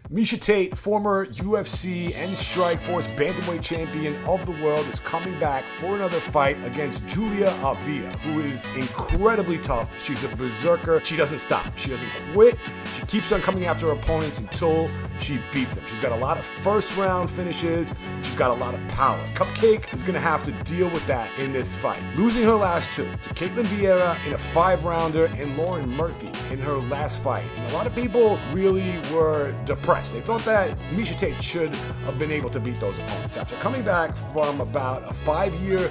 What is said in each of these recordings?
Miesha Tate, former UFC and Strikeforce bantamweight champion of the world, is coming back for another fight against Julia Avila, who is incredibly tough. She's a berserker. She doesn't stop. She doesn't quit. She keeps on coming after her opponents until she beats them. She's got a lot of first-round finishes. She's got a lot of power. Cupcake is going to have to deal with that in this fight. Losing her last two to Caitlin Vieira in a 5-rounder and Lauren Murphy in her last fight. And a lot of people really were depressed. They thought that Miesha Tate should have been able to beat those opponents. After coming back from about a 5-year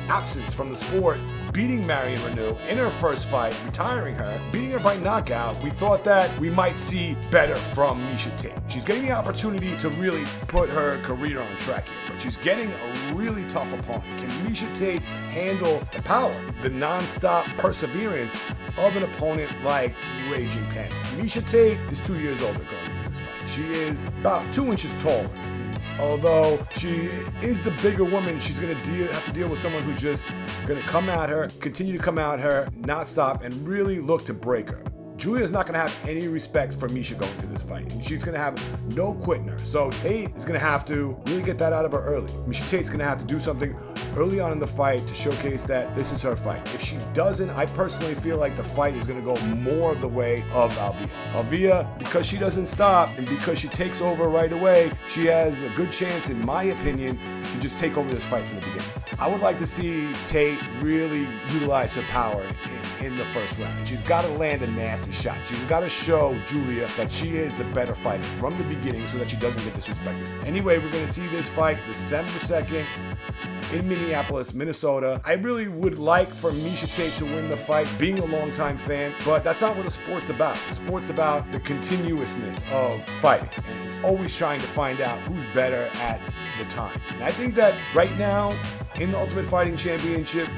absence from the sport, beating Marion Reneau in her first fight, retiring her, beating her by knockout, we thought that we might see better from Miesha Tate. She's getting the opportunity to really put her career on track here, but she's getting a really tough opponent. Can Miesha Tate handle the power, the non-stop perseverance of an opponent like Raging Panda? Miesha Tate is 2 years older going into this fight. She is about 2 inches taller. Although she is the bigger woman, she's going to have to deal with someone who's just going to come at her, continue to come at her, not stop, and really look to break her. Julia's not going to have any respect for Miesha going to this fight, and she's going to have no quit in her. So Tate is going to have to really get that out of her early. Miesha Tate's going to have to do something early on in the fight to showcase that this is her fight. If she doesn't, I personally feel like the fight is going to go more of the way of Avila. Avila, because she doesn't stop and because she takes over right away, she has a good chance, in my opinion, to just take over this fight from the beginning. I would like to see Tate really utilize her power in the first round. And she's got to land a nasty shot. She's got to show Julia that she is the better fighter from the beginning so that she doesn't get disrespected. Anyway, we're going to see this fight December 2nd in Minneapolis, Minnesota. I really would like for Miesha Tate to win the fight, being a longtime fan, but that's not what the sport's about. The sport's about the continuousness of fighting and always trying to find out who's better at the time. And I think that right now, in the Ultimate Fighting Championship,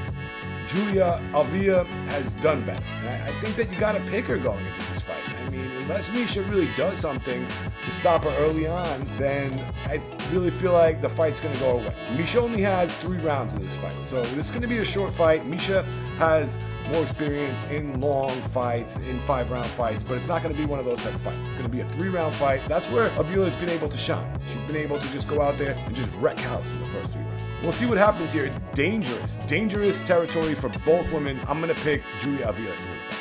Julia Avila has done better. And I think that you got to pick her going into this fight. I mean, unless Miesha really does something to stop her early on, then I really feel like the fight's going to go away. Miesha only has 3 rounds in this fight, so this is going to be a short fight. Miesha has more experience in long fights, in 5-round fights, but it's not going to be one of those type of fights. It's going to be a 3-round fight. That's where Avila's been able to shine. She's been able to just go out there and just wreck house in the first 3 rounds. We'll see what happens here. It's dangerous territory for both women. I'm going to pick Julia Avila to win the fight.